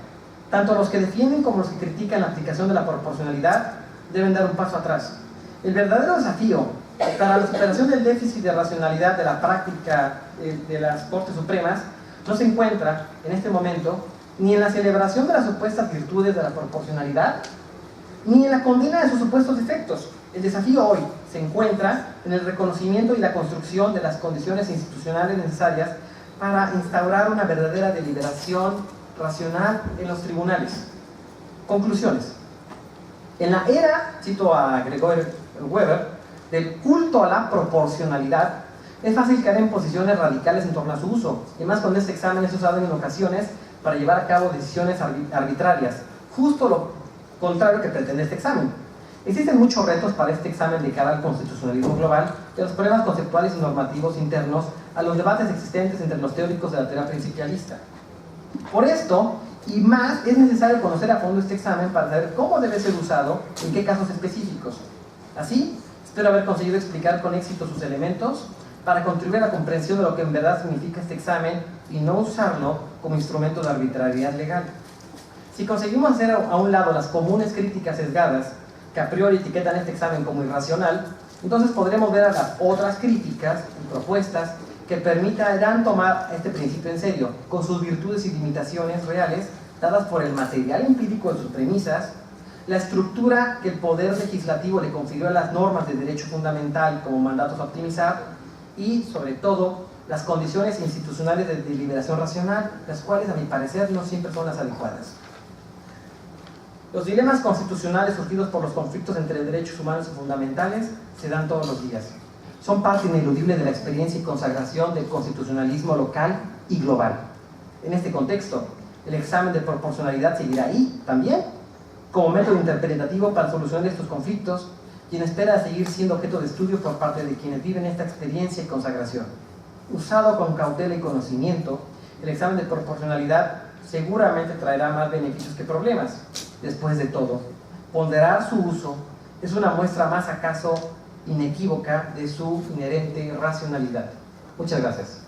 tanto los que defienden como los que critican la aplicación de la proporcionalidad deben dar un paso atrás. El verdadero desafío para la superación del déficit de racionalidad de la práctica de las Cortes Supremas no se encuentra, en este momento, ni en la celebración de las supuestas virtudes de la proporcionalidad, ni en la condena de sus supuestos defectos. El desafío hoy se encuentra en el reconocimiento y la construcción de las condiciones institucionales necesarias para instaurar una verdadera deliberación racional en los tribunales. Conclusiones. En la era, cito a Gregor Weber, del culto a la proporcionalidad, Es fácil caer en posiciones radicales en torno a su uso, y más cuando este examen es usado en ocasiones para llevar a cabo decisiones arbitrarias, justo lo contrario que pretende este examen. Existen muchos retos para este examen de cara al constitucionalismo global y a los problemas conceptuales y normativos internos a los debates existentes entre los teóricos de la teoría principialista. Por esto, y más, es necesario conocer a fondo este examen para saber cómo debe ser usado y en qué casos específicos. Así, espero haber conseguido explicar con éxito sus elementos para contribuir a la comprensión de lo que en verdad significa este examen y no usarlo como instrumento de arbitrariedad legal. Si conseguimos hacer a un lado las comunes críticas sesgadas que a priori etiquetan este examen como irracional, entonces podremos ver a las otras críticas y propuestas que permitirán tomar este principio en serio, con sus virtudes y limitaciones reales, dadas por el material empírico de sus premisas, la estructura que el poder legislativo le confirió a las normas de derecho fundamental como mandatos a optimizar, y, sobre todo, las condiciones institucionales de deliberación racional, las cuales, a mi parecer, no siempre son las adecuadas. Los dilemas constitucionales surgidos por los conflictos entre derechos humanos y fundamentales se dan todos los días. Son parte ineludible de la experiencia y consagración del constitucionalismo local y global. En este contexto, el examen de proporcionalidad seguirá ahí también, como método interpretativo para solucionar estos conflictos, quien espera seguir siendo objeto de estudio por parte de quienes viven esta experiencia y consagración. Usado con cautela y conocimiento, el examen de proporcionalidad seguramente traerá más beneficios que problemas. Después de todo, ponderar su uso es una muestra más acaso inequívoca de su inherente racionalidad. Muchas gracias.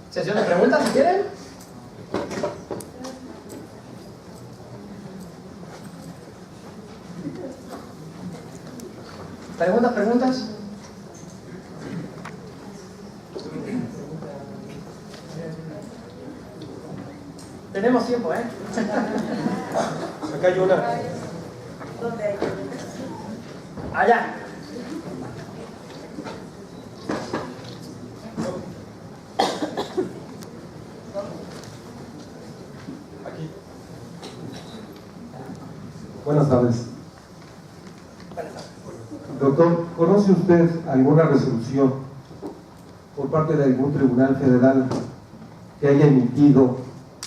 Sesión de preguntas, si quieren. ¿Preguntas? Tenemos tiempo, ¿eh? Acá hay una. ¿Dónde hay? Allá. Aquí. Buenas tardes. Doctor, ¿conoce usted alguna resolución por parte de algún tribunal federal que haya emitido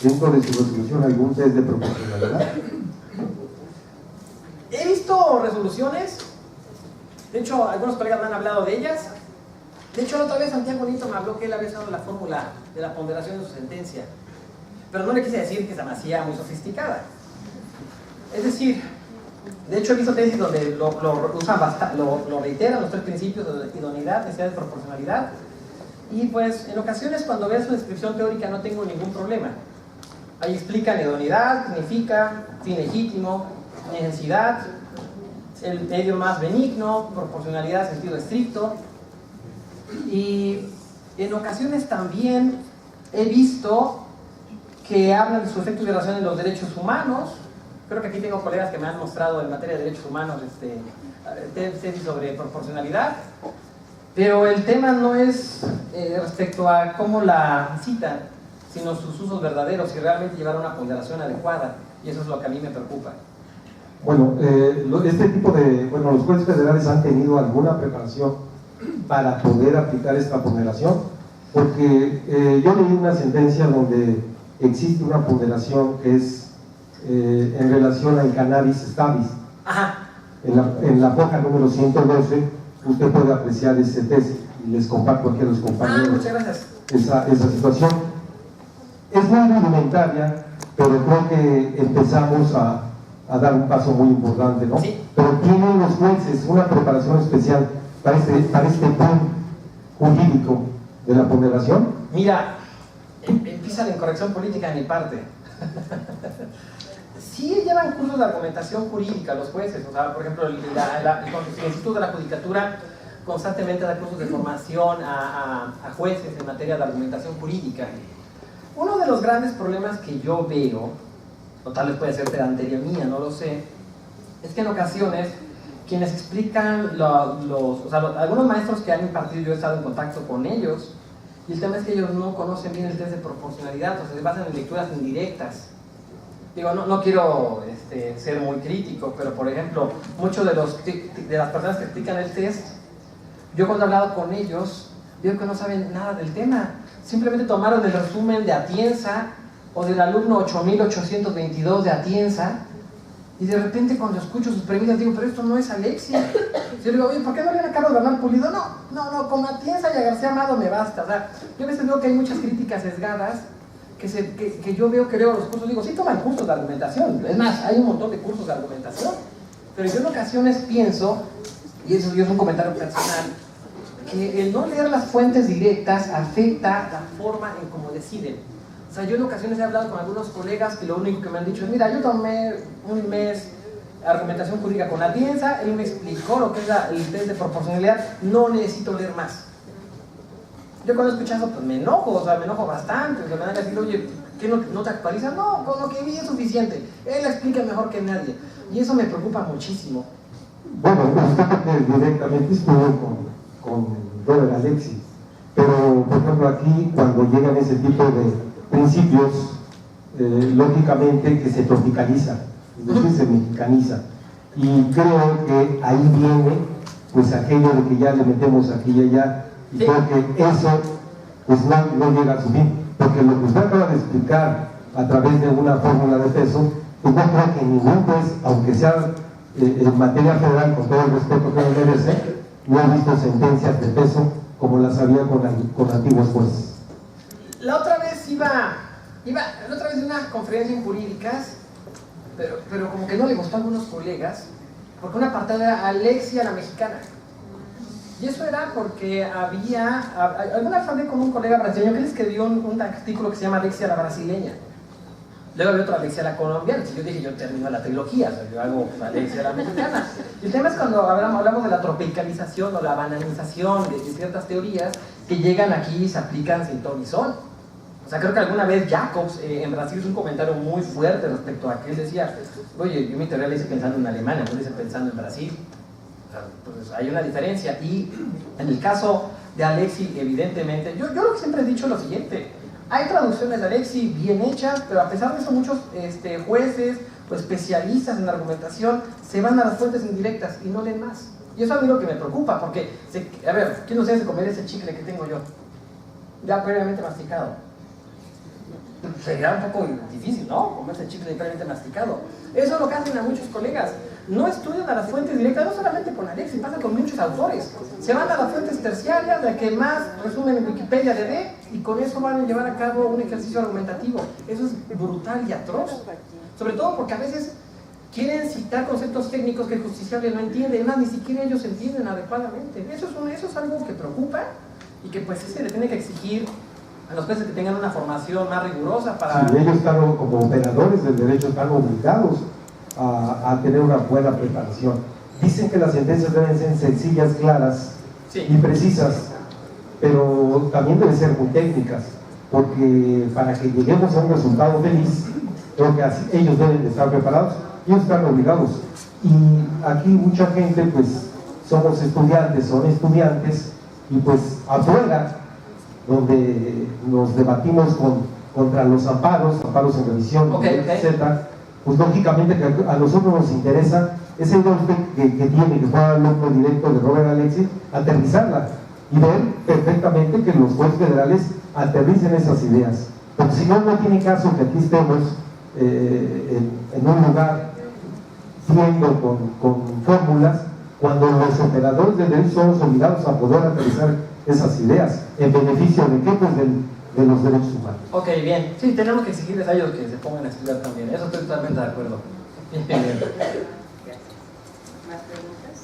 dentro de su resolución algún test de proporcionalidad? He visto resoluciones, de hecho algunos colegas me han hablado de ellas. De hecho la otra vez Santiago Nito me habló que él había usado la fórmula de la ponderación de su sentencia, pero no le quise decir que se me hacía muy sofisticada. Es decir, de hecho he visto tesis donde lo usan bastante, lo reiteran los tres principios de idoneidad, necesidad de proporcionalidad, y pues en ocasiones cuando ves su descripción teórica no tengo ningún problema. Ahí explican idoneidad, significa fin legítimo, necesidad, el medio más benigno, proporcionalidad en sentido estricto, y en ocasiones también he visto que hablan de sus efectos de relación en los derechos humanos. Creo que aquí tengo colegas que me han mostrado en materia de derechos humanos tesis sobre proporcionalidad, pero el tema no es respecto a cómo la citan, sino sus usos verdaderos y realmente llevar una ponderación adecuada, y eso es lo que a mí me preocupa. Bueno, este tipo de, los jueces federales han tenido alguna preparación para poder aplicar esta ponderación, porque yo leí una sentencia donde existe una ponderación que es en relación al cannabis stabis. Ajá. En la hoja número 112 usted puede apreciar ese test y les comparto aquí a los compañeros muchas gracias. esa situación. Es muy rudimentaria, pero creo que empezamos a dar un paso muy importante, ¿no? Sí. Pero tienen los jueces una preparación especial para este boom jurídico de la ponderación. Mira, empieza la incorrección política de mi parte. Sí llevan cursos de argumentación jurídica los jueces, o sea, por ejemplo, el Instituto de la Judicatura constantemente da cursos de formación a jueces en materia de argumentación jurídica. Uno de los grandes problemas que yo veo, o tal vez puede ser pedantería mía, no lo sé, es que en ocasiones quienes explican algunos maestros que han impartido, yo he estado en contacto con ellos, y el tema es que ellos no conocen bien el test de proporcionalidad, o sea, se basan en lecturas indirectas. Digo, no quiero ser muy crítico, pero por ejemplo, muchos de las personas que explican el test, yo cuando he hablado con ellos, veo que no saben nada del tema. Simplemente tomaron el resumen de Atienza o del alumno 8822 de Atienza, y de repente cuando escucho sus premisas digo, pero esto no es Alexia. Yo digo, oye, ¿por qué no leen a Carlos Bernal Pulido? No, con Atienza y a García Amado me basta. O sea, yo a veces veo que hay muchas críticas sesgadas que yo veo que leo los cursos, digo, sí toman cursos de argumentación, es más, hay un montón de cursos de argumentación, pero yo en ocasiones pienso, y eso es un comentario personal, que el no leer las fuentes directas afecta la forma en cómo deciden. O sea, yo en ocasiones he hablado con algunos colegas que lo único que me han dicho es, mira, yo tomé un mes argumentación jurídica con Atienza, él me explicó lo que es el test de proporcionalidad, no necesito leer más. Yo cuando escucho eso, pues me enojo bastante, o sea, me van a decir, oye, ¿qué no te actualizas? No, con lo que vi es suficiente, él explica mejor que nadie, y eso me preocupa muchísimo. Bueno, usted directamente estuvo con Robert Alexis, pero por ejemplo aquí cuando llegan ese tipo de principios, lógicamente que se tropicaliza, es decir, se mexicaniza, y creo que ahí viene pues aquello de que ya le metemos aquí y allá, y sí, creo que eso pues no llega a su fin, porque lo que usted acaba de explicar a través de una fórmula de peso, pues no creo que ningún juez, aunque sea en materia federal, con todo el respeto que me merece, no he visto sentencias de peso como las había con antiguos jueces. La otra vez iba a una conferencia en jurídicas, pero como que no le gustó a algunos colegas, porque una apartado era Alexia la mexicana. Y eso era porque alguna vez hablé con un colega brasileño que le escribió un artículo que se llama Alexia la brasileña. Luego había otra Alexia la colombiana. Yo dije, yo termino la trilogía, o sea, yo hago Alexia la mexicana. Y el tema es cuando hablamos de la tropicalización o la banalización de ciertas teorías que llegan aquí y se aplican sin ton ni son. O sea, creo que alguna vez Jacobs en Brasil hizo un comentario muy fuerte respecto a que él decía, oye, yo mi teoría la hice pensando en Alemania, no la hice pensando en Brasil. O sea, pues hay una diferencia. Y en el caso de Alexis, evidentemente, yo lo que siempre he dicho es lo siguiente: hay traducciones de Alexis bien hechas, pero a pesar de eso muchos jueces o especialistas en argumentación se van a las fuentes indirectas y no leen más. Y eso a mí lo que me preocupa, porque, a ver, ¿quién no sabe comer ese chicle que tengo yo? Ya previamente masticado. Sería un poco difícil, ¿no? Comerse chicle previamente masticado. Eso es lo que hacen a muchos colegas. No estudian a las fuentes directas, no solamente con Alexis, pasa con muchos autores. Se van a las fuentes terciarias, la que más resumen en Wikipedia le dé, y con eso van a llevar a cabo un ejercicio argumentativo. Eso es brutal y atroz. Sobre todo porque a veces quieren citar conceptos técnicos que el justiciable no entiende, además ni siquiera ellos entienden adecuadamente. Eso es algo que preocupa y que pues se le tiene que exigir a los jueces que tengan una formación más rigurosa para... Sí, ellos están, como operadores del derecho, están obligados a tener una buena preparación. Dicen que las sentencias deben ser sencillas, claras, sí, y precisas, pero también deben ser muy técnicas, porque para que lleguemos a un resultado feliz, creo que así, ellos deben de estar preparados, ellos están obligados. Y aquí mucha gente, pues, son estudiantes, y pues afuera, donde nos debatimos contra los amparos en revisión, etcétera, pues lógicamente que a nosotros nos interesa esa idea que tiene, que fue alumno directo de Robert Alexis, aterrizarla y ver perfectamente que los jueces federales aterricen esas ideas, porque si no, no tiene caso que aquí estemos en un lugar viendo con fórmulas, cuando los operadores del derecho somos obligados a poder aterrizar esas ideas, ¿en beneficio de qué? Pues de los derechos humanos. Ok, bien. Sí, tenemos que exigirles a ellos que se pongan a estudiar también. Eso estoy totalmente de acuerdo. Bien. ¿Más preguntas?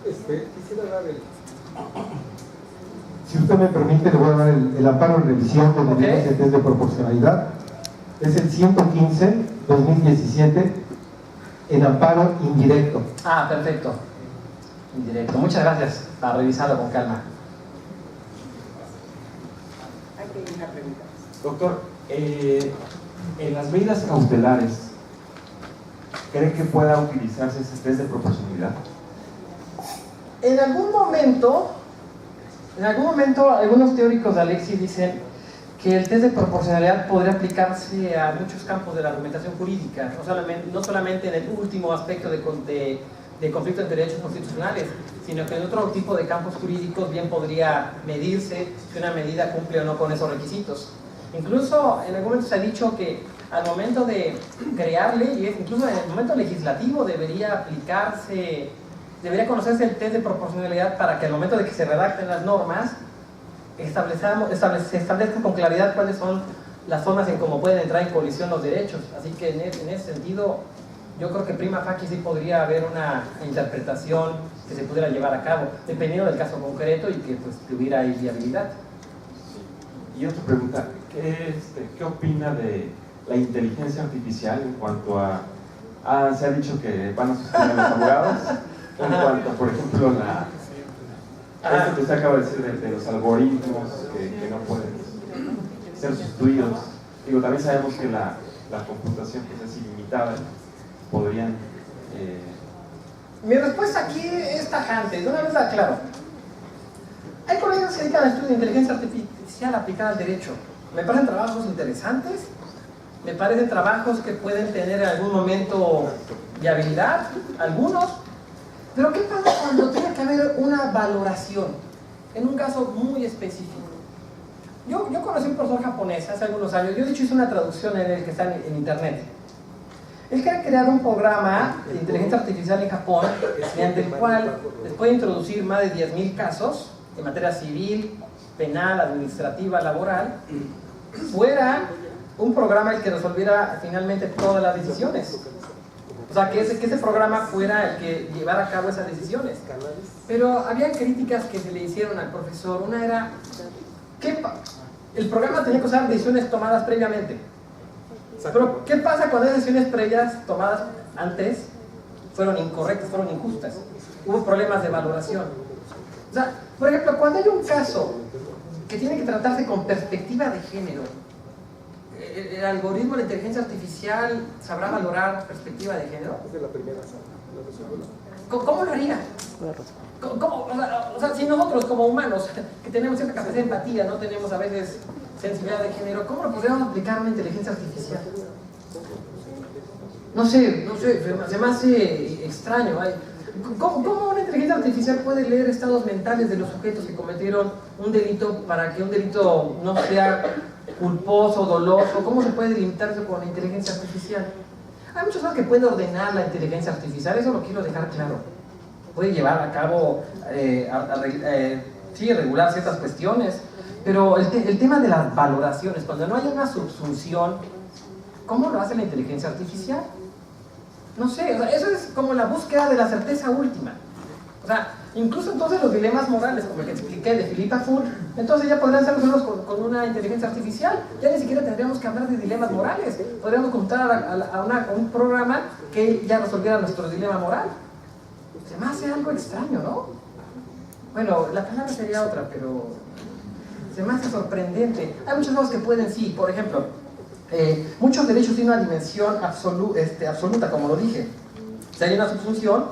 Quisiera dar Si usted me permite, le voy a dar el amparo en revisión con el test de proporcionalidad. Es el 115-2017 en amparo indirecto. Ah, perfecto. Indirecto. Muchas gracias. Para revisarlo con calma. Aquí hay una pregunta. Doctor, En las medidas cautelares, ¿cree que pueda utilizarse ese test de proporcionalidad? En algún momento, algunos teóricos de Alexis dicen que el test de proporcionalidad podría aplicarse a muchos campos de la argumentación jurídica, no solamente en el último aspecto de conflicto entre derechos constitucionales, sino que en otro tipo de campos jurídicos bien podría medirse si una medida cumple o no con esos requisitos. Incluso en algún momento se ha dicho que al momento de crear leyes, incluso en el momento legislativo debería conocerse el test de proporcionalidad para que al momento de que se redacten las normas se establezca con claridad cuáles son las formas en cómo pueden entrar en colisión los derechos. Así que en ese sentido yo creo que prima facie sí podría haber una interpretación que se pudiera llevar a cabo, dependiendo del caso concreto y que pues tuviera ahí viabilidad. Y otra pregunta, ¿qué opina de la inteligencia artificial en cuanto a... se ha dicho que van a sustituir a los abogados, en cuanto, por ejemplo, esto que usted acaba de decir de los algoritmos que no pueden ser sustituidos. Digo, también sabemos que la computación que es ilimitada podrían... Mi respuesta aquí es tajante, de una vez la aclaro. Hay colegas que se dedican al estudio de inteligencia artificial aplicada al derecho. Me parecen trabajos interesantes, me parecen trabajos que pueden tener en algún momento viabilidad, algunos, pero ¿qué pasa cuando tiene que haber una valoración en un caso muy específico? Yo conocí a un profesor japonés hace algunos años, yo de hecho hice una traducción en el que está en internet. Él quiere crear un programa de inteligencia artificial en Japón, mediante el cual les puede introducir más de 10.000 casos en materia civil, penal, administrativa, laboral, fuera un programa el que resolviera finalmente todas las decisiones. O sea, que ese programa fuera el que llevara a cabo esas decisiones. Pero había críticas que se le hicieron al profesor. Una era que el programa tenía que usar decisiones tomadas previamente. Pero ¿qué pasa cuando esas decisiones previas tomadas antes fueron incorrectas, fueron injustas? Hubo problemas de valoración. O sea, por ejemplo, cuando hay un caso que tiene que tratarse con perspectiva de género, ¿el algoritmo de la inteligencia artificial sabrá valorar perspectiva de género? ¿Cómo lo haría? ¿Cómo? O sea, si nosotros como humanos, que tenemos cierta capacidad de empatía, no tenemos a veces sensibilidad de género, ¿cómo lo podríamos aplicar a una inteligencia artificial? No sé, se me hace extraño. ¿Cómo una inteligencia artificial puede leer estados mentales de los sujetos que cometieron un delito para que un delito no sea culposo, doloso? ¿Cómo se puede delimitarse con la inteligencia artificial? Hay muchas cosas que puede ordenar la inteligencia artificial, eso lo quiero dejar claro. Puede llevar a cabo, regular ciertas cuestiones, pero el tema de las valoraciones, cuando no hay una subsunción, ¿cómo lo hace la inteligencia artificial? No sé, o sea, eso es como la búsqueda de la certeza última. O sea, incluso entonces los dilemas morales, como el que expliqué de Philippa Fool, entonces ya podrían ser resueltos con una inteligencia artificial. Ya ni siquiera tendríamos que hablar de dilemas morales. Podríamos contar a un programa que ya resolviera nuestro dilema moral. Se me hace algo extraño, ¿no? Bueno, la palabra sería otra, pero se me hace sorprendente. Hay muchas cosas que pueden, sí, por ejemplo, muchos derechos tienen una dimensión absoluta, como lo dije. Si hay una subsunción,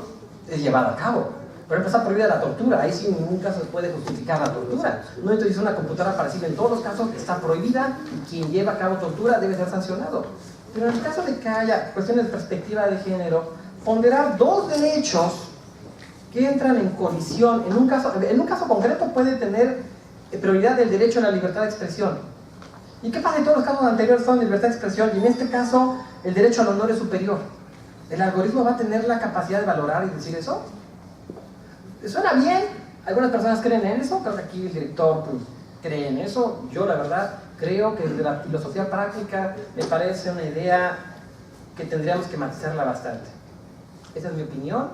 es llevada a cabo. Por ejemplo, está prohibida la tortura, ahí sí en ningún caso se puede justificar la tortura. No utiliza una computadora para decir en todos los casos está prohibida y quien lleva a cabo tortura debe ser sancionado. Pero en el caso de que haya cuestiones de perspectiva de género, ponderar dos derechos que entran en colisión, en un caso concreto puede tener prioridad el derecho a la libertad de expresión. ¿Y qué pasa si todos los casos anteriores son libertad de expresión y en este caso el derecho al honor es superior? ¿El algoritmo va a tener la capacidad de valorar y decir eso? ¿Suena bien? Algunas personas creen en eso, creo que aquí el director pues, cree en eso. Yo la verdad creo que desde la filosofía práctica me parece una idea que tendríamos que matizarla bastante. Esa es mi opinión.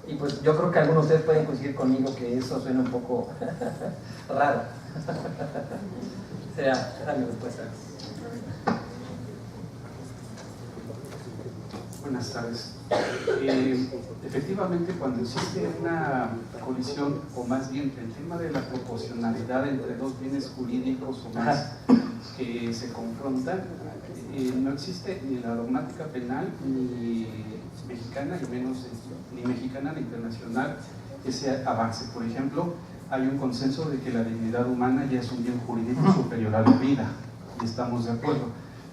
Y pues yo creo que algunos de ustedes pueden coincidir conmigo que eso suena un poco raro. Esa mi respuesta. Buenas tardes. Efectivamente, cuando existe una colisión, o más bien el tema de la proporcionalidad entre dos bienes jurídicos o más, que se confrontan. No existe ni la dogmática penal ni mexicana, y menos ni mexicana ni internacional, ese avance. Por ejemplo, hay un consenso de que la dignidad humana ya es un bien jurídico superior a la vida, y estamos de acuerdo.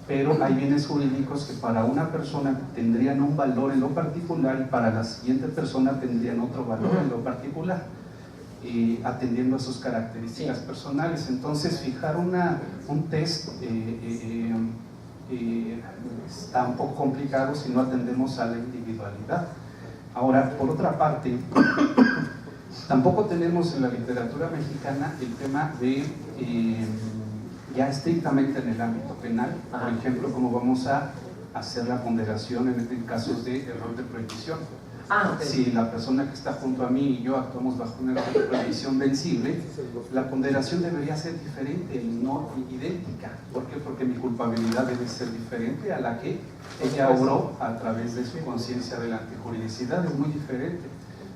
Pero hay bienes jurídicos que para una persona tendrían un valor en lo particular y para la siguiente persona tendrían otro valor en lo particular, atendiendo a sus características personales. Entonces, fijar un test está un poco complicado si no atendemos a la individualidad. Ahora, por otra parte, tampoco tenemos en la literatura mexicana el tema de ya estrictamente en el ámbito penal, por ejemplo, cómo vamos a hacer la ponderación en casos de error de prohibición. Okay. Si la persona que está junto a mí y yo actuamos bajo un error de prohibición vencible, la ponderación debería ser diferente y no idéntica. ¿Por qué? Porque mi culpabilidad debe ser diferente a la que ella obró a través de su conciencia de la antijuridicidad, es muy diferente.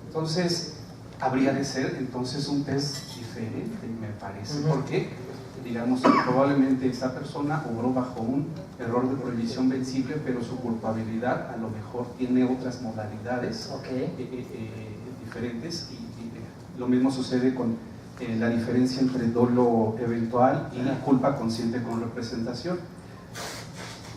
Entonces, habría de ser entonces un test diferente, me parece. ¿Por qué? Digamos que probablemente esa persona obró bajo un error de prohibición vencible, pero su culpabilidad a lo mejor tiene otras modalidades diferentes, y lo mismo sucede con la diferencia entre dolo eventual y culpa consciente con representación.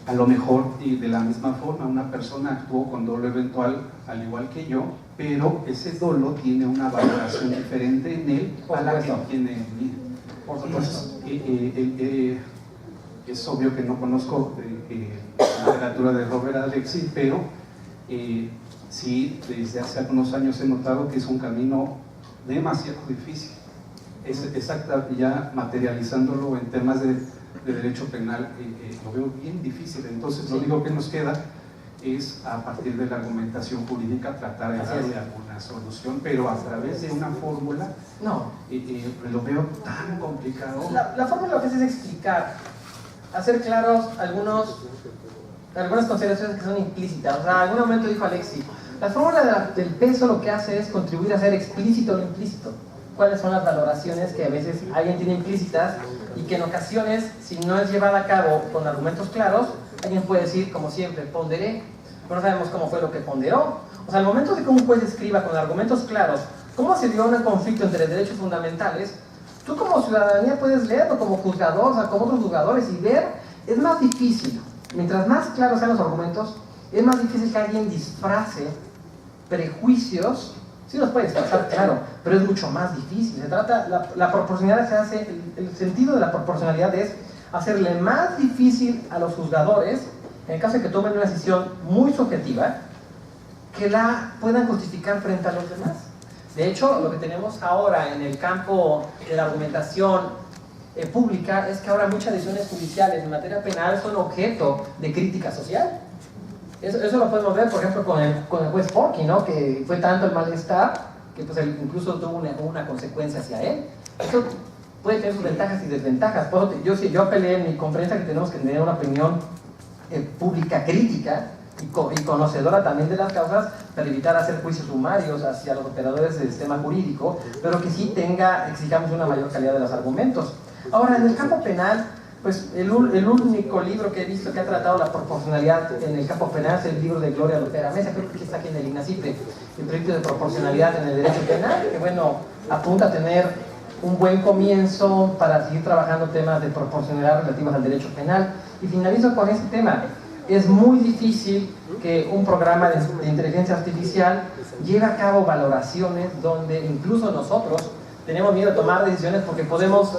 A lo mejor, y de la misma forma, una persona actuó con dolo eventual al igual que yo, pero ese dolo tiene una valoración diferente en él a la que tiene en mí. Por supuesto. Es obvio que no conozco la literatura de Robert Alexy, pero sí, desde hace algunos años he notado que es un camino demasiado difícil. Es exacta, ya materializándolo en temas de derecho penal, lo veo bien difícil. Entonces, lo único que nos queda es, a partir de la argumentación jurídica, tratar de darle alguna solución, pero a través de una fórmula. No. Lo veo tan complicado. La fórmula lo que hace es explicar, hacer claros algunas consideraciones que son implícitas. O sea, en algún momento dijo Alexi, la fórmula del peso lo que hace es contribuir a hacer explícito lo implícito. Cuáles son las valoraciones que a veces alguien tiene implícitas y que en ocasiones, si no es llevada a cabo con argumentos claros, alguien puede decir, como siempre, ponderé, pero no sabemos cómo fue lo que ponderó. O sea, al momento de que un juez escriba con argumentos claros cómo se dio un conflicto entre derechos fundamentales, tú como ciudadanía puedes leerlo como juzgador, o sea, como otros juzgadores, y ver, es más difícil. Mientras más claros sean los argumentos, es más difícil que alguien disfrace prejuicios. Sí los puede disfrazar, claro, pero es mucho más difícil. Se trata, la proporcionalidad se hace, el sentido de la proporcionalidad es hacerle más difícil a los juzgadores, en el caso de que tomen una decisión muy subjetiva, que la puedan justificar frente a los demás. De hecho, lo que tenemos ahora en el campo de la argumentación pública es que ahora muchas decisiones judiciales en materia penal son objeto de crítica social. Eso lo podemos ver, por ejemplo, con el juez Porky, ¿no? Que fue tanto el malestar que pues, él incluso tuvo una consecuencia hacia él. Eso puede tener sus ventajas y desventajas. Yo apelé en mi conferencia que tenemos que tener una opinión pública crítica y conocedora también de las causas para evitar hacer juicios sumarios hacia los operadores del sistema jurídico, pero que sí exijamos una mayor calidad de los argumentos. Ahora, en el campo penal, pues el único libro que he visto que ha tratado la proporcionalidad en el campo penal es el libro de Gloria Lopera Mesa, creo que está aquí en el INACIPE, el proyecto de proporcionalidad en el derecho penal, que bueno, apunta a tener un buen comienzo para seguir trabajando temas de proporcionalidad relativos al derecho penal. Y finalizo con este tema. Es muy difícil que un programa de inteligencia artificial lleve a cabo valoraciones donde incluso nosotros tenemos miedo de tomar decisiones porque podemos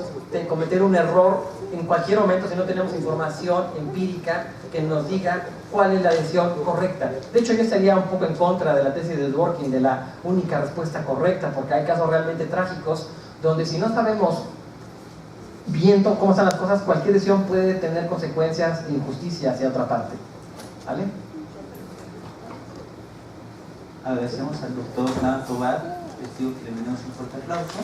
cometer un error en cualquier momento si no tenemos información empírica que nos diga cuál es la decisión correcta. De hecho, yo estaría un poco en contra de la tesis de Dworkin de la única respuesta correcta, porque hay casos realmente trágicos donde si no sabemos bien cómo están las cosas, cualquier decisión puede tener consecuencias de injusticia hacia otra parte. ¿Vale? Agradecemos al doctor Nada Tobar, les digo que le demos un fuerte aplauso.